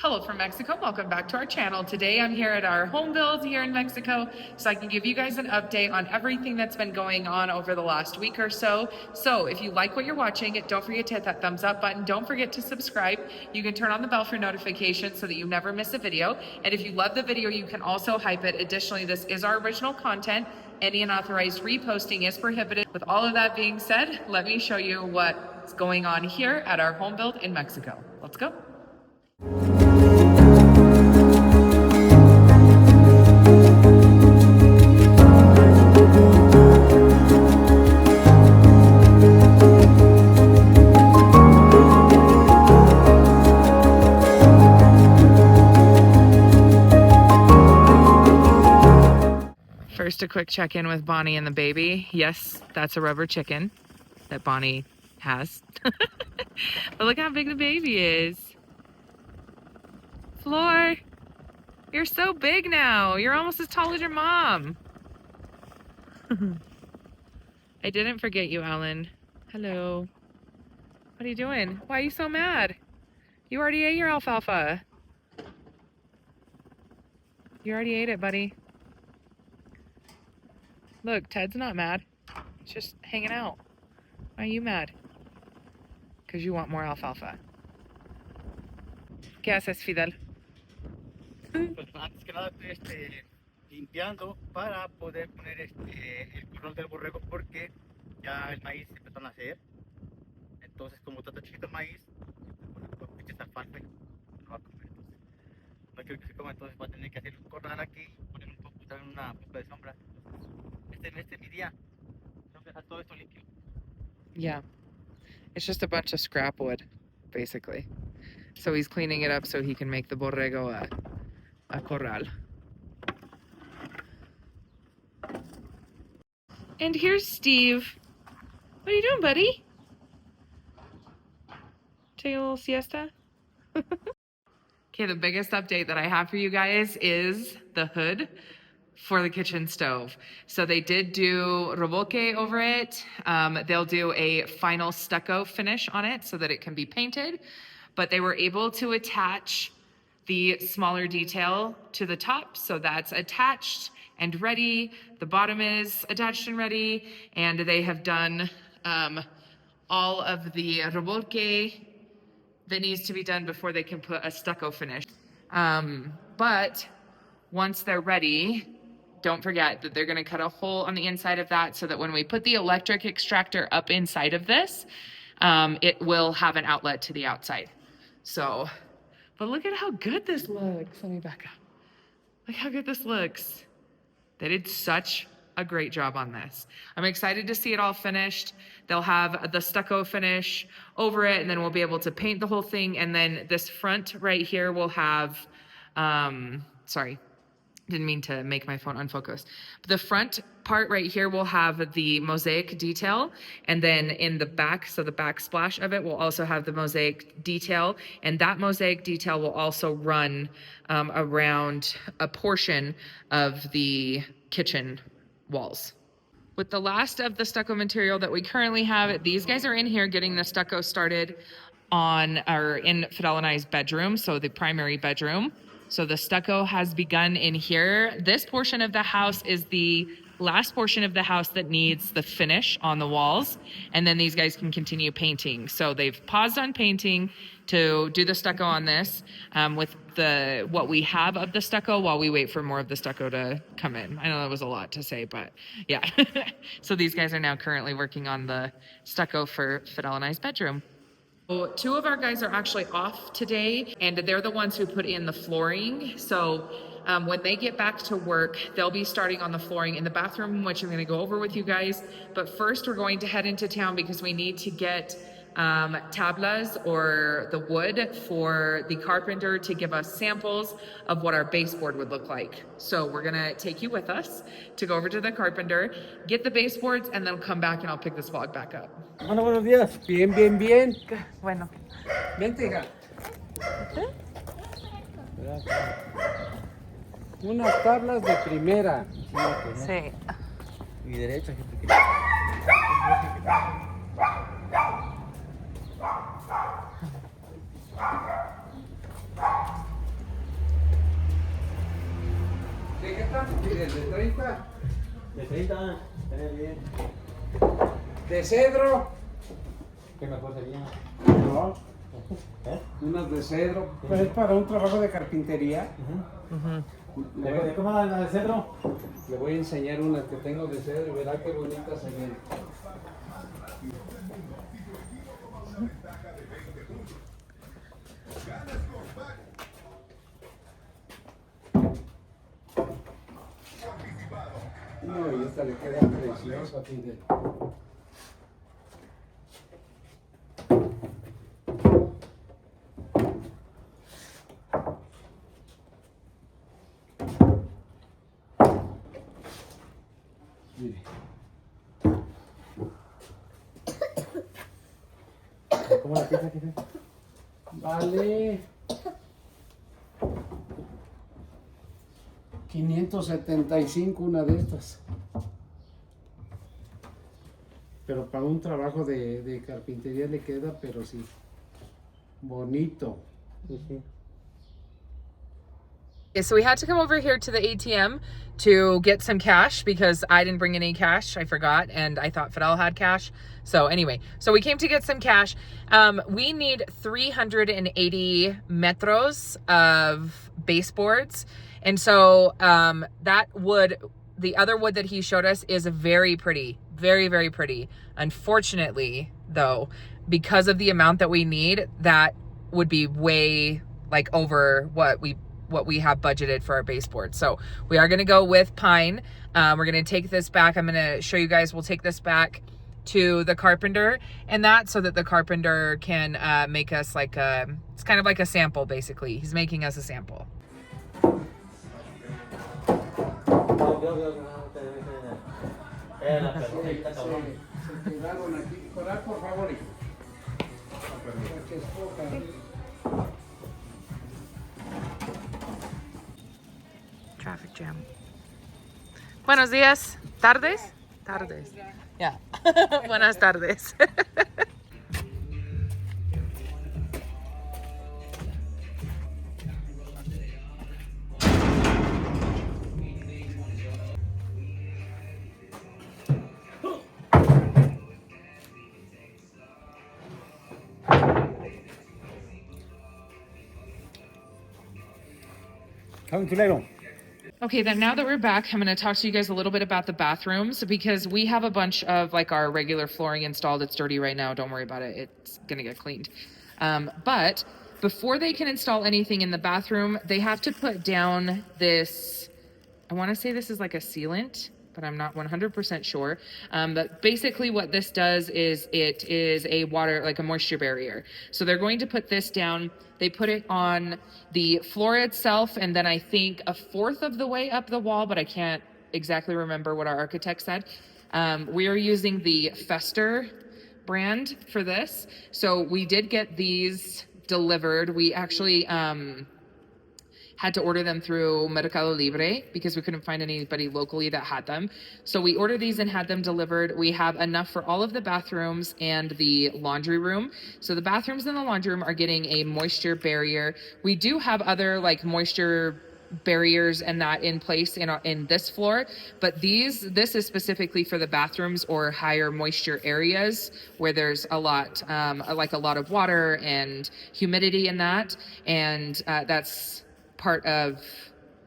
Hello from Mexico, welcome back to our channel. Today I'm here at our home build here in Mexico so I can give you guys an update on everything that's been going on over the last week or so. So if you like what you're watching, don't forget to hit that thumbs up button. Don't forget to subscribe. You can turn on the bell for notifications so that you never miss a video. And if you love the video, you can also hype it. Additionally, this is our original content. Any unauthorized reposting is prohibited. With all of that being said, let me show you what's going on here at our home build in Mexico. Let's go. First, a quick check-in with Bonnie and the baby. Yes, that's a rubber chicken that Bonnie has. But look how big the baby is. Floor, you're so big now. You're almost as tall as your mom. I didn't forget you, Ellen. Hello. What are you doing? Why are you so mad? You already ate your alfalfa. You already ate it, buddy. Look, Ted's not mad. He's just hanging out. Why are you mad? Because you want more alfalfa. ¿Qué haces, Fidel? Pues antes que nada estoy limpiando para poder poner el corral del borrego porque ya el maíz empezó a nacer. Entonces, como está chiquito el maíz, pues echar alfalfa y no va a comer. Entonces, no quiero que se coma, entonces va a tener que hacer un corral aquí, poner un poco, también una poca de sombra. Este es mi día. Tengo que dejar todo esto limpio. Yeah. It's just a bunch of scrap wood, basically. So he's cleaning it up so he can make the borrego a corral. And here's Steve. What are you doing, buddy? Take a little siesta? Okay, the biggest update that I have for you guys is the hood for the kitchen stove. So they did do revolque over it. They'll do a final stucco finish on it so that it can be painted, but they were able to attach the smaller detail to the top. So that's attached and ready. The bottom is attached and ready. And they have done all of the revolque that needs to be done before they can put a stucco finish. But once they're ready, don't forget that they're gonna cut a hole on the inside of that so that when we put the electric extractor up inside of this, it will have an outlet to the outside. So, but look at how good this looks. Let me back up. Look how good this looks. They did such a great job on this. I'm excited to see it all finished. They'll have the stucco finish over it, and then we'll be able to paint the whole thing. And then this front right here will have, sorry, didn't mean to make my phone unfocused. The front part right here will have the mosaic detail, and then in the back, so the backsplash of it will also have the mosaic detail, and that mosaic detail will also run around a portion of the kitchen walls. With the last of the stucco material that we currently have, these guys are in here getting the stucco started in Fidel and I's bedroom, so the primary bedroom. So the stucco has begun in here. This portion of the house is the last portion of the house that needs the finish on the walls. And then these guys can continue painting. So they've paused on painting to do the stucco on this with what we have of the stucco while we wait for more of the stucco to come in. I know that was a lot to say, but yeah. So these guys are now currently working on the stucco for Fidel and I's bedroom. So 2 of our guys are actually off today, and they're the ones who put in the flooring. So when they get back to work, they'll be starting on the flooring in the bathroom, which I'm going to go over with you guys. But first, we're going to head into town because we need to get tablas, or the wood, for the carpenter to give us samples of what our baseboard would look like. So we're going to take you with us to go over to the carpenter, get the baseboards, and then come back and I'll pick this vlog back up. Bueno, buenos días. Bien, bien, bien. Bueno. Vente, hija. Unas tablas de primera. Sí. Mi derecha, gente. quieren? ¿De 30? De 30, estaría bien. ¿De cedro? ¿Qué mejor sería? No, ¿Eh? unas de cedro. Pues es para un trabajo de carpintería. ¿De cómo la de cedro? Le voy a enseñar unas que tengo de cedro y verá qué bonitas se ven. No, y esta le queda preciosa, Fidel. Mire. ¿Cómo la pieza, jefe? Vale 575 una de estas. Pero para un trabajo de carpintería le queda, pero sí, bonito. Yeah, so we had to come over here to the ATM to get some cash because I didn't bring any cash. I forgot, and I thought Fidel had cash. So anyway, so we came to get some cash. We need 380 metros of baseboards. And so that wood, the other wood that he showed us is very pretty, very, very pretty. Unfortunately, though, because of the amount that we need, that would be way like over what we have budgeted for our baseboard. So we are going to go with pine. We're going to take this back. I'm going to show you guys. We'll take this back to the carpenter and that so that the carpenter can make us like a, it's kind of like a sample basically. He's making us a sample. Se quedaron aquí. Parar, por favor, hijo. Para que escojan. Traffic jam. Buenos días. ¿Tardes? Tardes. Yeah. Buenas tardes. Coming to Lego. Okay, then now that we're back, I'm going to talk to you guys a little bit about the bathrooms because we have a bunch of like our regular flooring installed. It's dirty right now. Don't worry about it. It's going to get cleaned. But before they can install anything in the bathroom, they have to put down this, I want to say this is like a sealant, but I'm not 100% sure. But basically what this does is it is a water, like a moisture barrier. So they're going to put this down. They put it on the floor itself, and then I think a fourth of the way up the wall, but I can't exactly remember what our architect said. We are using the Fester brand for this. So we did get these delivered. We actually had to order them through Mercado Libre because we couldn't find anybody locally that had them. So we ordered these and had them delivered. We have enough for all of the bathrooms and the laundry room. So the bathrooms and the laundry room are getting a moisture barrier. We do have other like moisture barriers and that in place in this floor, but this is specifically for the bathrooms or higher moisture areas where there's a lot like a lot of water and humidity in that, and that's part of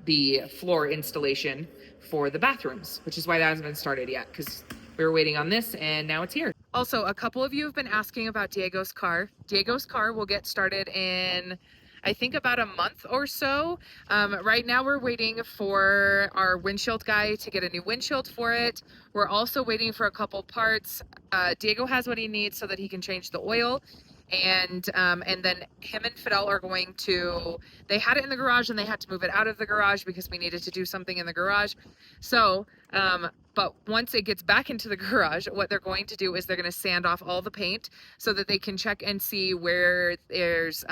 the floor installation for the bathrooms, which is why that hasn't been started yet because we were waiting on this and now it's here. Also, a couple of you have been asking about Diego's car. Diego's car will get started in, I think, about a month or so. Right now we're waiting for our windshield guy to get a new windshield for it. We're also waiting for a couple parts. Diego has what he needs so that he can change the oil. And then him and Fidel are going to, they had it in the garage and they had to move it out of the garage because we needed to do something in the garage. So, but once it gets back into the garage, what they're going to do is they're going to sand off all the paint so that they can check and see where there's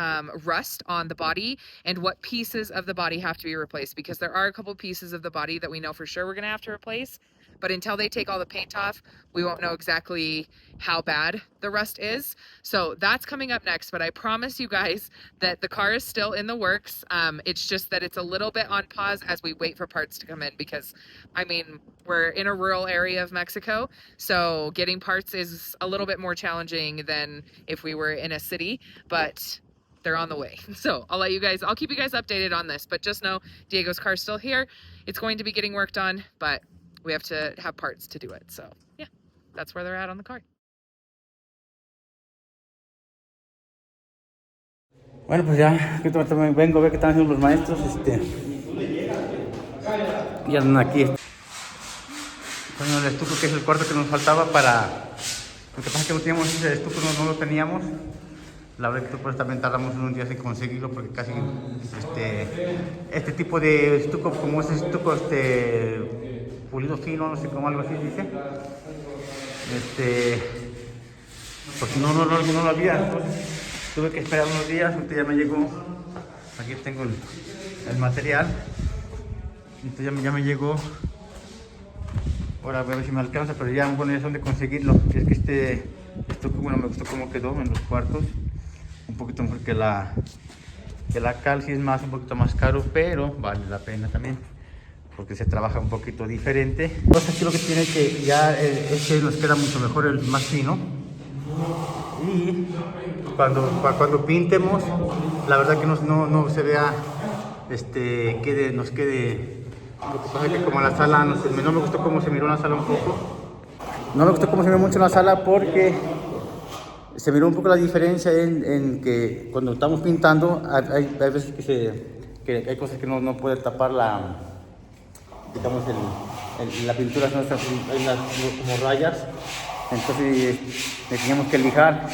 rust on the body and what pieces of the body have to be replaced, because there are a couple pieces of the body that we know for sure we're going to have to replace. but until they take all the paint off, we won't know exactly how bad the rust is. So that's coming up next, but I promise you guys that the car is still in the works. It's just that it's a little bit on pause as we wait for parts to come in, because I mean, we're in a rural area of Mexico, so getting parts is a little bit more challenging than if we were in a city, but they're on the way. So I'll keep you guys updated on this, but just know Diego's car's still here. It's going to be getting worked on, but we have to have parts to do it. So yeah, that's where they're at on the car. Bueno, pues ya, vengo a ver qué están haciendo los maestros, y andan aquí. Bueno, el estuco, que es el cuarto que nos faltaba para... Lo que pasa es que no teníamos ese estuco, no lo teníamos. La verdad que pues también tardamos un día sin conseguirlo, porque casi este tipo de estuco, como ese estuco pulido fino, no sé cómo, algo así dice, pues no lo había. Entonces tuve que esperar unos días. Ahorita ya me llegó, aquí tengo el material, entonces ya me llegó. Ahora voy a ver si me alcanza, pero ya, bueno, ya son de conseguirlo. Es que estuco, bueno, me gustó cómo quedó en los cuartos, un poquito mejor que la cal. Sí es un poquito más caro, pero vale la pena también, porque se trabaja un poquito diferente. Entonces aquí lo que tiene que ya nos queda mucho mejor, el más fino, y cuando pintemos, la verdad que no se vea, nos quede. Lo que pasa es que como la sala, no me gustó cómo se miró la sala un poco. No me gustó cómo se miró mucho la sala, porque se miró un poco la diferencia en que cuando estamos pintando hay veces que hay cosas que no puede tapar digamos la pintura, hay unas como rayas, entonces teníamos que lijar.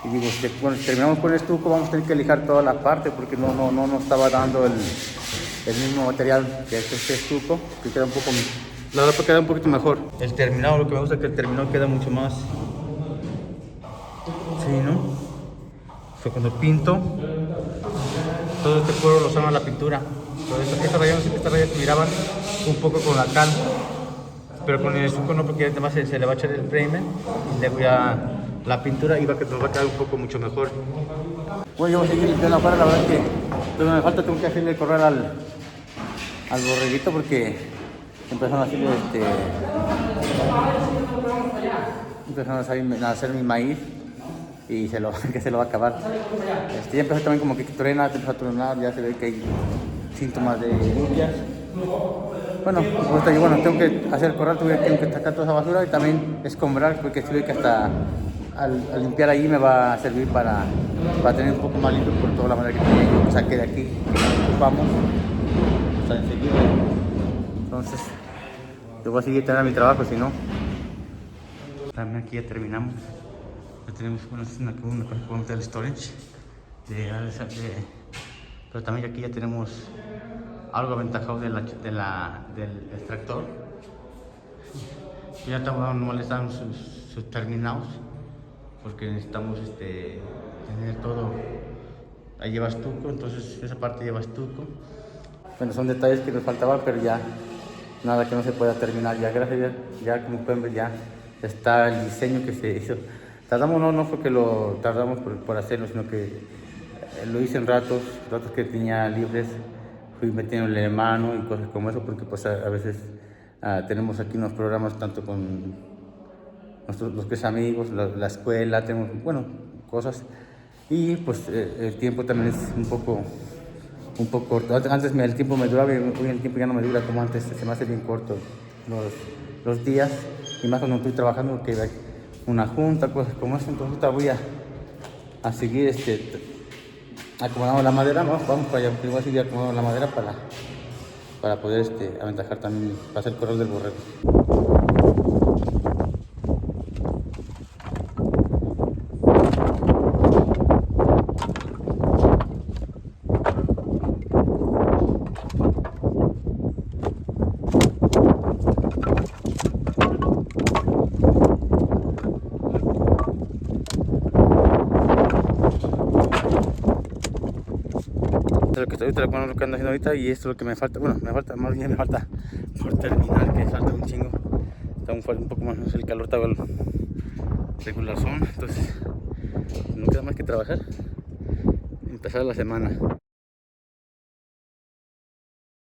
Y digo, bueno, si terminamos con el estuco, vamos a tener que lijar toda la parte, porque no nos estaba dando el mismo material que este estuco, que queda un poco, la verdad, queda un poquito mejor. El terminado, lo que me gusta es que el terminado queda mucho más fino. O sea, cuando pinto, todo este cuero lo sana la pintura. Estas rayas se miraban un poco con la cal, pero con el estuco no, porque además se le va a echar el primer y le voy a la pintura, y nos va a quedar un poco mucho mejor. Bueno, yo voy a seguir limpiando afuera. La verdad que me falta, tengo que hacerle correr al borreguito, porque empezaron a hacer mi maíz, y que se lo va a acabar. Ya empezó también como que truena, empezó a tronar, ya se ve que hay síntomas de lluvias. Bueno, tengo que hacer el corral, tengo que sacar toda esa basura y también escombrar, porque tuve que hasta al limpiar allí me va a servir para tener un poco más limpio, por toda la manera que tenía yo, que saqué de aquí, que nos ocupamos, o sea, enseguida. Entonces, yo voy a seguir teniendo mi trabajo, si no. También aquí ya terminamos. Ya tenemos una columna del storage, pero también aquí ya tenemos algo aventajado del extractor. Ya están sus terminados, porque necesitamos tener todo. Ahí lleva estuco, entonces esa parte lleva estuco. Bueno, son detalles que nos faltaban, pero ya nada que no se pueda terminar. Ya gracias a Dios, ya como pueden ver, ya está el diseño que se hizo. Tardamos, no fue que lo tardamos por hacerlo, sino que lo hice en ratos que tenía libres. Fui metiéndole mano y cosas como eso, porque pues a veces tenemos aquí unos programas tanto con los que es amigos, la escuela, tenemos, bueno, cosas, y pues el tiempo también es un poco corto. Antes el tiempo me duraba, y hoy el tiempo ya no me dura como antes, se me hace bien corto los días, y más cuando estoy trabajando, que hay una junta, cosas como eso. Entonces ahorita voy a seguir acomodando la madera, ¿no? Vamos para allá, voy a seguir acomodando la madera para poder aventajar también, para hacer el corral del borrego. Lo que ando haciendo ahorita, y esto es lo que me falta. Bueno, me falta por terminar, que falta un chingo. está un poco más el calor, está regular son, entonces no queda más que trabajar y empezar la semana.